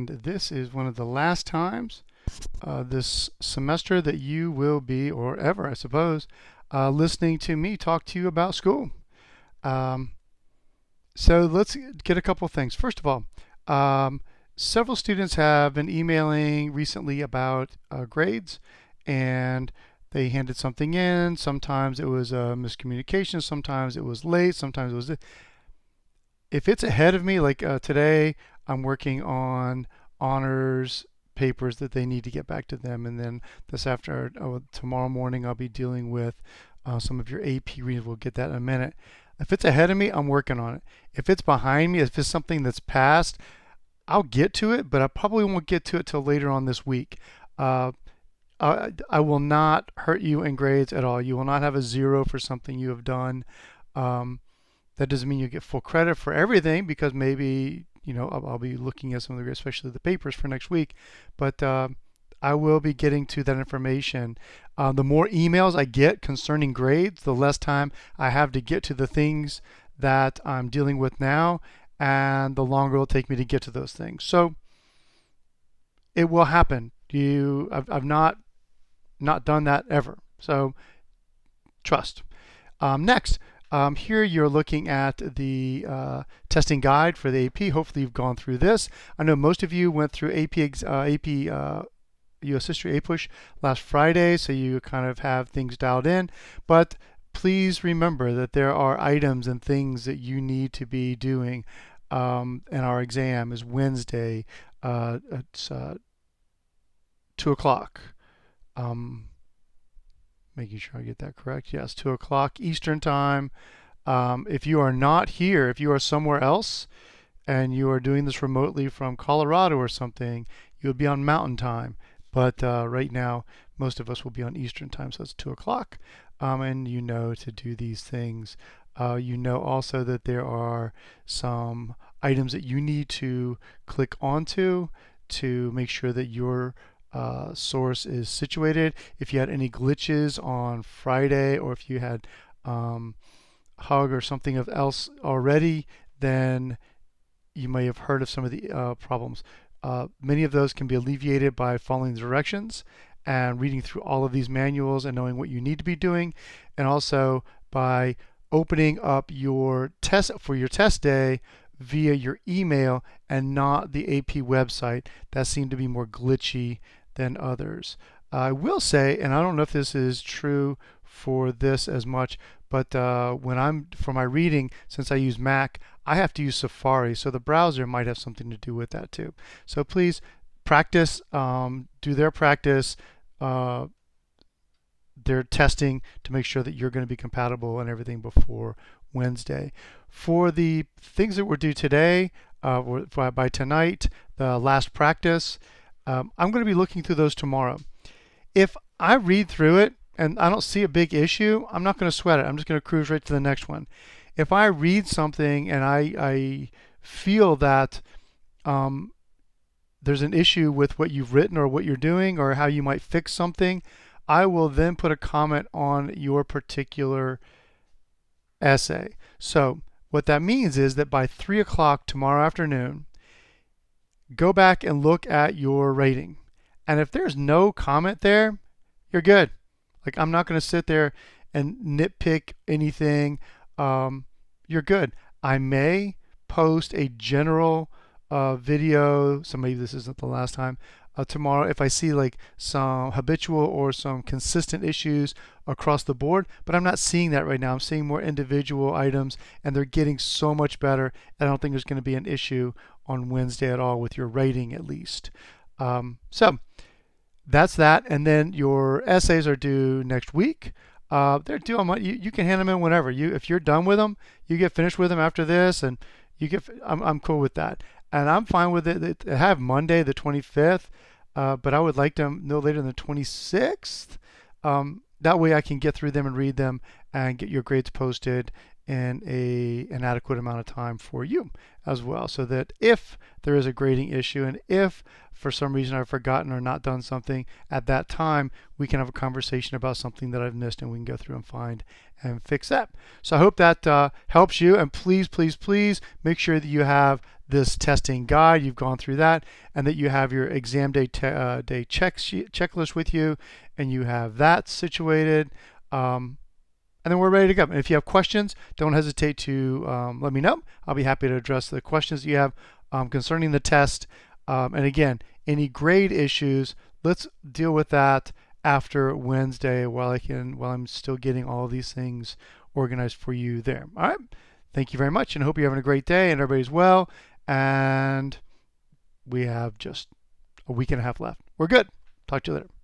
and this is one of the last times this semester that you will be, or ever I suppose, listening to me talk to you about school. Um, so let's get a couple things. First of all, several students have been emailing recently about grades, and they handed something in. Sometimes it was a miscommunication, sometimes it was late, sometimes it was. If it's ahead of me, like today, I'm working on honors papers that they need to get back to them, and then tomorrow morning, I'll be dealing with some of your AP readings. We'll get that in a minute. If it's ahead of me, I'm working on it. If it's behind me, if it's something that's past, I'll get to it, but I probably won't get to it till later on this week. Uh, I will not hurt you in grades at all. You will not have a 0 for something you have done. Um, that doesn't mean you get full credit for everything, because maybe I'll be looking at some of the, especially the papers for next week. But I will be getting to that information. The more emails I get concerning grades, the less time I have to get to the things that I'm dealing with now, and the longer it'll take me to get to those things. So it will happen. I've not done that ever. So trust. Next. Here you're looking at the testing guide for the AP. Hopefully you've gone through this. I know most of you went through AP US History APUSH last Friday, so you kind of have things dialed in. But please remember that there are items and things that you need to be doing. And our exam is Wednesday. It's 2 o'clock. Making sure I get that correct. Yes, 2 o'clock Eastern time. If you are not here, if you are somewhere else and you are doing this remotely from Colorado or something, you would be on Mountain time. But right now, most of us will be on Eastern time, so it's 2 o'clock. And you know to do these things. You know also that there are some items that you need to click onto to make sure that your source is situated. If you had any glitches on Friday, or if you had Hug or something else already, then you may have heard of some of the problems. Many of those can be alleviated by following the directions and reading through all of these manuals and knowing what you need to be doing, and also by opening up your test for your test day via your email and not the AP website. That seemed to be more glitchy than others. I will say, and I don't know if this is true for this as much, but when I'm for my reading, since I use Mac, I have to use Safari, so the browser might have something to do with that too. So please practice, do their practice, their testing to make sure that you're going to be compatible and everything before Wednesday. For the things that we're due today, by tonight, the last practice, I'm going to be looking through those tomorrow. If I read through it and I don't see a big issue, I'm not going to sweat it. I'm just going to cruise right to the next one. If I read something and I feel that there's an issue with what you've written or what you're doing or how you might fix something, I will then put a comment on your particular essay. So what that means is that by 3 o'clock tomorrow afternoon, go back and look at your rating. And if there's no comment there, you're good. Like, I'm not going to sit there and nitpick anything. You're good. I may post a general video, so maybe this isn't the last time, tomorrow if I see like some habitual or some consistent issues across the board, but I'm not seeing that right now. I'm seeing more individual items, and they're getting so much better. I don't think there's going to be an issue on Wednesday at all with your rating, at least. So that's that. And then your essays are due next week. They're due on you can hand them in whenever. If you're done with them, you get finished with them after this, and I'm cool with that. And I'm fine with it. I have Monday the 25th, but I would like them no later than the 26th. That way I can get through them and read them and get your grades posted in an adequate amount of time for you as well, so that if there is a grading issue and if for some reason I've forgotten or not done something at that time, we can have a conversation about something that I've missed, and we can go through and find and fix that. So I hope that helps you, and please, please, please make sure that you have this testing guide, you've gone through that, and that you have your exam day checklist with you, and you have that situated. And then we're ready to go. And if you have questions, don't hesitate to let me know. I'll be happy to address the questions you have concerning the test. And again, any grade issues, let's deal with that after Wednesday while I'm still getting all these things organized for you there. All right. Thank you very much, and I hope you're having a great day and everybody's well. And we have just a week and a half left. We're good. Talk to you later.